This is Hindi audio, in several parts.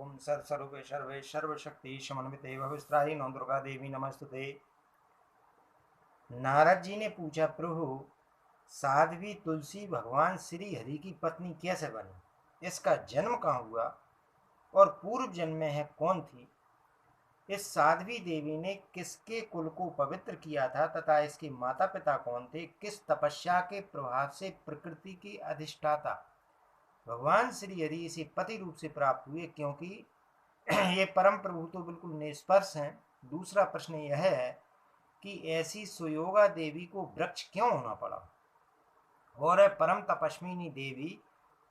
ओम सर्वरूपे सर्वे सर्वशक्ति समन्विते भविस्त्राही नौ दुर्गा देवी नमस्तुते। नारद जी ने पूछा, प्रभु साध्वी तुलसी भगवान श्री हरि की पत्नी कैसे बनी? इसका जन्म कहाँ हुआ और पूर्व जन्म में है कौन थी? इस साध्वी देवी ने किसके कुल को पवित्र किया था तथा इसके माता पिता कौन थे? किस तपस्या के प्रभाव से प्रकृति की अधिष्ठाता भगवान श्री हरि इसे पति रूप से प्राप्त हुए, क्योंकि ये परम प्रभु तो बिल्कुल निष्पर्श हैं। दूसरा प्रश्न यह है कि ऐसी सुयोगा देवी को वृक्ष क्यों होना पड़ा, और परम तपस्विनी देवी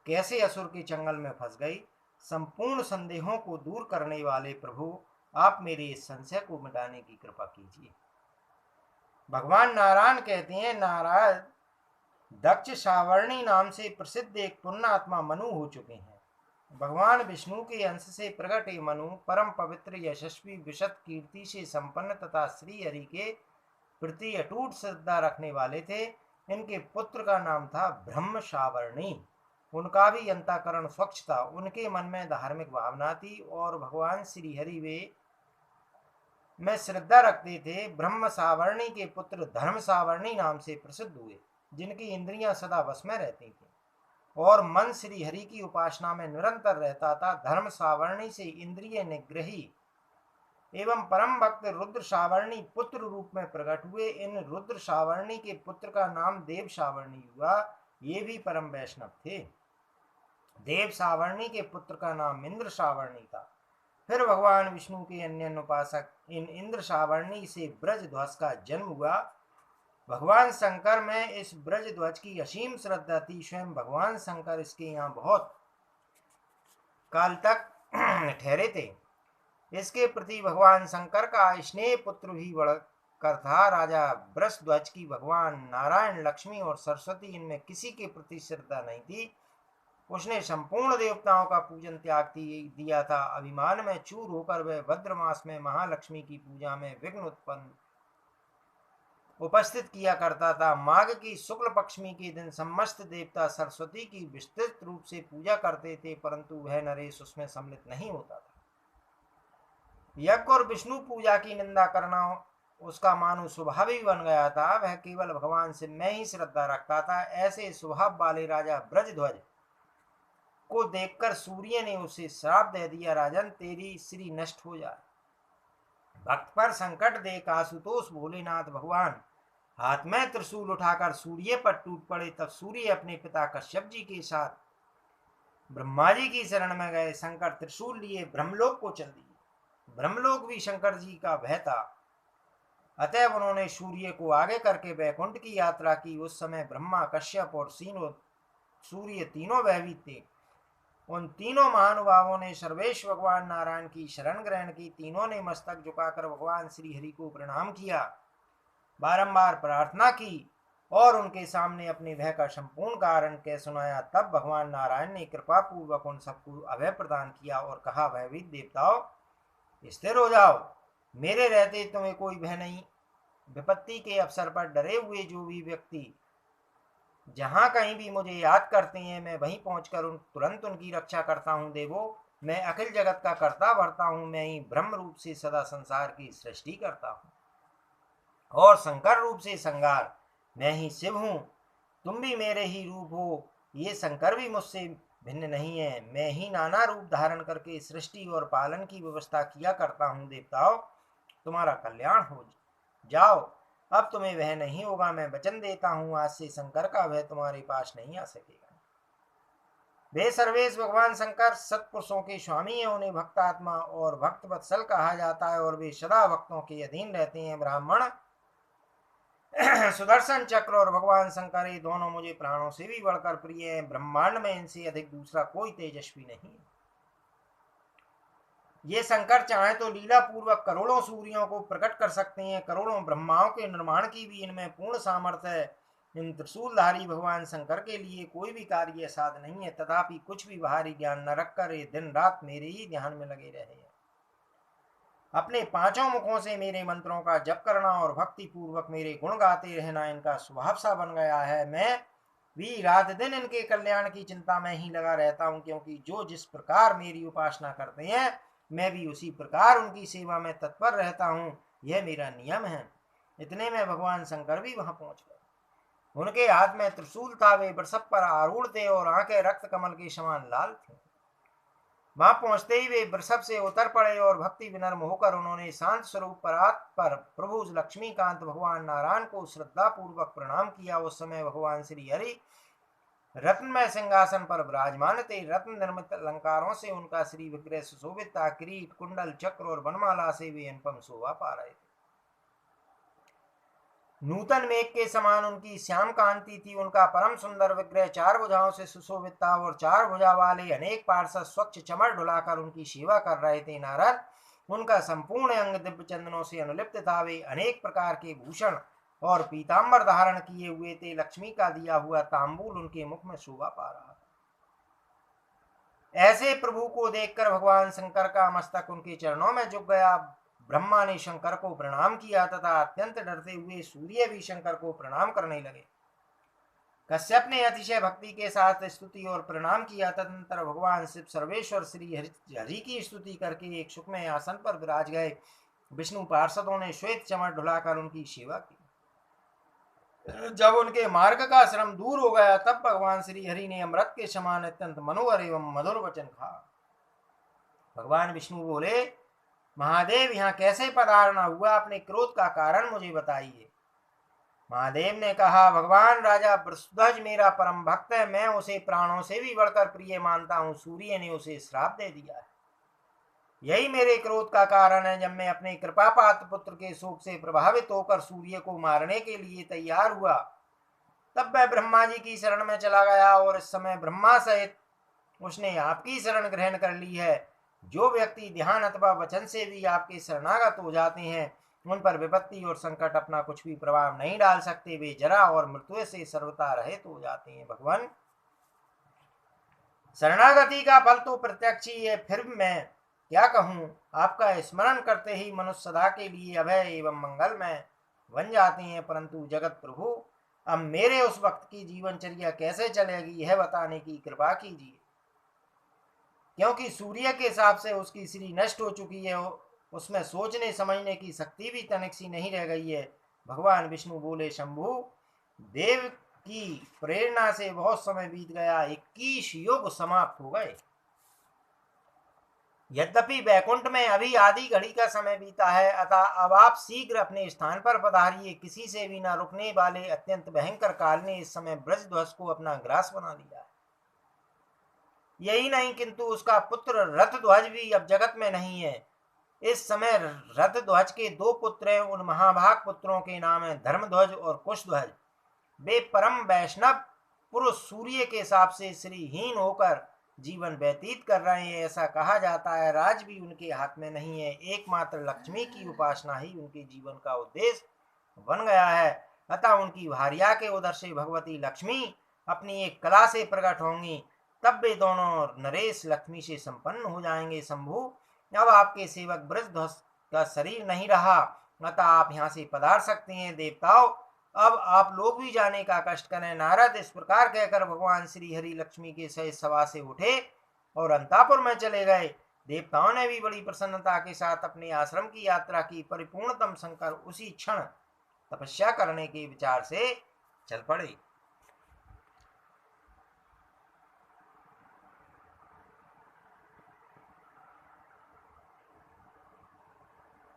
कैसे असुर के चंगल में फंस गई? संपूर्ण संदेहों को दूर करने वाले प्रभु, आप मेरे इस संशय को मिटाने की कृपा कीजिए। भगवान नारायण कहते हैं, नारद दक्ष सावर्णी नाम से प्रसिद्ध एक पुण्यात्मा मनु हो चुके हैं। भगवान विष्णु के अंश से प्रकट ये मनु परम पवित्र, यशस्वी, विशद कीर्ति से संपन्न तथा श्री हरि के प्रति अटूट श्रद्धा रखने वाले थे। इनके पुत्र का नाम था ब्रह्म सावर्णी। उनका भी अंतःकरण स्वच्छ था, उनके मन में धार्मिक भावना थी और भगवान श्री हरि वे में श्रद्धा रखते थे। ब्रह्म सावर्णी के पुत्र धर्म सावर्णी नाम से प्रसिद्ध हुए, जिनकी इंद्रियां सदा वश में रहती थी और मन श्री हरि की उपासना में निरंतर रहता था। धर्म सावर्णी से इंद्रिय निग्रही एवं परम भक्त रुद्र सावर्णी पुत्र रूप में प्रकट हुए। इन रुद्र सावर्णी के पुत्र का नाम देव सावर्णी हुआ। ये भी परम वैष्णव थे। देव सावर्णी के पुत्र का नाम इंद्र सावर्णी था। फिर भगवान विष्णु के अन्य उपासक इन इंद्र सावर्णी से ब्रज ध्वज का जन्म हुआ। भगवान शंकर में इस ब्रज ध्वज की असीम श्रद्धा थी। स्वयं भगवान शंकर इसके यहाँ बहुत काल तक ठहरे थे। इसके प्रति भगवान शंकर का स्नेह पुत्र भी बढ़कर था। राजा वृषध्वज की भगवान नारायण, लक्ष्मी और सरस्वती, इनमें किसी के प्रति श्रद्धा नहीं थी। उसने संपूर्ण देवताओं का पूजन त्याग दिया था। अभिमान में चूर होकर वह भद्र मास में महालक्ष्मी की पूजा में विघ्न उत्पन्न उपस्थित किया करता था। माघ की शुक्ल पक्षमी के दिन समस्त देवता सरस्वती की विस्तृत रूप से पूजा करते थे, परंतु वह नरेश उसमें सम्मिलित नहीं होता था। यज्ञ और विष्णु पूजा की निंदा करना उसका मानो स्वभाव ही बन गया था। वह केवल भगवान से मैं ही श्रद्धा रखता था। ऐसे स्वभाव वाले राजा ब्रजध्वज को देखकर सूर्य ने उसे श्राप दे दिया, राजन तेरी श्री नष्ट हो जाए। भक्त पर संकट देख आशुतोष भोलेनाथ भगवान हाथ में त्रिशूल उठाकर सूर्य पर टूट पड़े। तब सूर्य अपने पिता कश्यप जी के साथ ब्रह्मा जी की शरण में गए। शंकर त्रिशूल लिए ब्रह्मलोक को चल दिए। ब्रह्मलोक भी शंकर जी का भय था, अतएव उन्होंने सूर्य को आगे करके वैकुंठ की यात्रा की। उस समय ब्रह्मा, कश्यप और सूर्य तीनों भयभीत थे। उन तीनों महानुभावों ने सर्वेश भगवान नारायण की शरण ग्रहण की। तीनों ने मस्तक झुकाकर भगवान श्री हरि को प्रणाम किया, बारंबार प्रार्थना की और उनके सामने अपने भय का संपूर्ण कारण कह सुनाया। तब भगवान नारायण ने कृपा पूर्वक उन सबको अभय प्रदान किया और कहा, भयभीत देवताओं स्थिर हो जाओ, मेरे रहते तुम्हें कोई भय नहीं। विपत्ति के अवसर पर डरे हुए जो भी व्यक्ति जहां कहीं भी मुझे याद करते हैं, मैं वहीं पहुंचकर तुरंत उनकी रक्षा करता हूं। देवो, मैं अखिल जगत का कर्ता वर्ता हूं। मैं ही ब्रह्म रूप से सदा संसार की सृष्टि करता हूं और शंकर रूप से संहार। मैं ही शिव हूं, तुम भी मेरे ही रूप हो। ये शंकर भी मुझसे भिन्न नहीं है। मैं ही नाना रूप धारण करके सृष्टि और पालन की व्यवस्था किया करता हूं। देवताओं, तुम्हारा कल्याण हो जाओ, अब तुम्हें वह नहीं होगा। मैं वचन देता हूं, आज से शंकर का भय तुम्हारे पास नहीं आ सकेगा। वे सर्वेश भगवान शंकर सत्पुरुषों के स्वामी हैं। उन्हें भक्तात्मा और भक्त वत्सल कहा जाता है और वे सदा भक्तों के अधीन रहते हैं। ब्राह्मण, सुदर्शन चक्र और भगवान शंकर, ये दोनों मुझे प्राणों से भी बढ़कर प्रिय हैं। ब्रह्मांड में इनसे अधिक दूसरा कोई तेजस्वी नहीं है। ये शंकर चाहे तो लीला पूर्वक करोड़ों सूर्यों को प्रकट कर सकते हैं। करोड़ों ब्रह्माओं के निर्माण की भी इनमें पूर्ण सामर्थ्य है। इन त्रिशूलधारी भगवान शंकर के लिए कोई भी कार्य असाध्य नहीं है। तथापि कुछ भी बाहरी ज्ञान न रखकर ये दिन रात मेरे ही ध्यान में लगे रहे। अपने पांचों मुखों से मेरे मंत्रों का जप करना और भक्ति पूर्वक मेरे गुण गाते रहना इनका स्वभाव सा बन गया है। मैं भी रात दिन इनके कल्याण की चिंता में ही लगा रहता हूँ, क्योंकि जो जिस प्रकार मेरी उपासना करते हैं मैं भी उसी प्रकार उनकी सेवा में तत्पर रहता हूँ, यह मेरा नियम है। इतने में भगवान शंकर भी वहां पहुंच गए। उनके हाथ में त्रिशूल था, वे वृषभ पर आरूढ़ थे और आंखें रक्त कमल के समान लाल थी। वहां पहुंचते ही वे वृषभ से उतर पड़े और भक्ति विनम्र होकर उन्होंने शांत स्वरूप पर प्रभु लक्ष्मीकांत भगवान नारायण को श्रद्धा पूर्वक प्रणाम किया। उस समय भगवान श्री हरि रत्नमय सिंहासन पर विराजमान थे। रत्न निर्मित अलंकारों से उनका श्री विग्रह सुशोभित था। किरीट, कुंडल, चक्र और वनमाला से वे अनुपम शोभा पा रहे थे। नूतन मेघ के समान उनकी श्याम कांति थी। उनका परम सुंदर विग्रह चार भुजाओं से सुशोभित था और चार भुजा वाले अनेक पार्षद स्वच्छ चमड़ ढुलाकर उनकी सेवा कर रहे थे। नारद, उनका संपूर्ण अंग दिव्य चंदनों से अनुलिप्त था। वे अनेक प्रकार के भूषण और पीताम्बर धारण किए हुए थे। लक्ष्मी का दिया हुआ तांबूल उनके मुख में शोभा पा रहा था। ऐसे प्रभु को देखकर भगवान शंकर का मस्तक उनके चरणों में झुक गया। ब्रह्मा ने शंकर को प्रणाम किया तथा अत्यंत डरते हुए सूर्य भी शंकर को प्रणाम करने लगे। कश्यप ने अतिशय भक्ति के साथ स्तुति और प्रणाम किया। तदनंतर भगवान शिव सर्वेश्वर श्री हरि की स्तुति करके एक सुखमय आसन पर विराज गए। विष्णु पार्षदों ने श्वेत चमड़ ढुलाकर उनकी सेवा की। जब उनके मार्ग का श्रम दूर हो गया तब भगवान श्री हरि ने अमृत के समान अत्यंत मनोहर एवं मधुर वचन कहा। भगवान विष्णु बोले, महादेव, यहाँ कैसे पधारना हुआ? अपने क्रोध का कारण मुझे बताइए। महादेव ने कहा, भगवान राजा वृषध्वज मेरा परम भक्त है, मैं उसे प्राणों से भी बढ़कर प्रिय मानता हूँ। सूर्य ने उसे श्राप दे दिया है, यही मेरे क्रोध का कारण है। जब मैं अपने कृपा पात्र पुत्र के शोक से प्रभावित होकर सूर्य को मारने के लिए तैयार हुआ तब वह ब्रह्मा जी की शरण में चला गया और इस समय ब्रह्मा सहित उसने आपकी शरण ग्रहण कर ली है। जो व्यक्ति ध्यान अथवा वचन से भी आपके शरणागत हो जाते हैं उन पर विपत्ति और संकट अपना कुछ भी प्रभाव नहीं डाल सकते। वे जरा और मृत्यु से सर्वथा रहित हो जाते हैं। भगवान, शरणागति का फल तो प्रत्यक्ष ही है, फिर मैं क्या कहूँ? आपका स्मरण करते ही मनुष्य सदा के लिए अभय एवं मंगलमय बन जाते हैं। परंतु जगत प्रभु, अब मेरे उस वक्त की जीवनचर्या कैसे चलेगी यह बताने की कृपा कीजिए, क्योंकि सूर्य के हिसाब से उसकी श्री नष्ट हो चुकी है। उसमें सोचने समझने की शक्ति भी तनिक सी नहीं रह गई है। भगवान विष्णु बोले, शंभु देव की प्रेरणा से बहुत समय बीत गया, 21 युग समाप्त हो गए। यद्यपि वैकुंठ में अभी आधी घड़ी का समय बीता है, अतः अब आप शीघ्र अपने स्थान पर पधारिए। किसी से भी न रुकने वाले अत्यंत भयंकर काल ने इस समय ब्रजध्वज को अपना ग्रास बना लिया है। यही नहीं, किंतु उसका पुत्र रथध्वज भी अब जगत में नहीं है। इस समय रथध्वज के दो पुत्र हैं। उन महाभाग पुत्रों के नाम है धर्मध्वज और कुशध्वज। वे परम वैष्णव पुरुष सूर्य के हिसाब से श्रीहीन होकर जीवन व्यतीत कर रहे हैं। ऐसा कहा जाता है राज भी उनके हाथ में नहीं है, एकमात्र लक्ष्मी की उपासना ही उनके जीवन का उद्देश्य बन गया है। अतः उनकी भार्या के उदर से भगवती लक्ष्मी अपनी एक कला से प्रकट होंगी, तब वे दोनों नरेश लक्ष्मी से संपन्न हो जाएंगे। शंभु, अब आपके सेवक ब्रजध्वज का शरीर नहीं रहा, अतः आप यहाँ से पधार सकते हैं। देवताओं, अब आप लोग भी जाने का कष्ट करें। नारद इस प्रकार कहकर भगवान श्री हरि लक्ष्मी के सहित सभा से उठे और अंतापुर में चले गए। देवताओं ने भी बड़ी प्रसन्नता के साथ अपने आश्रम की यात्रा की। परिपूर्णतम शंकर उसी क्षण तपस्या करने के विचार से चल पड़े।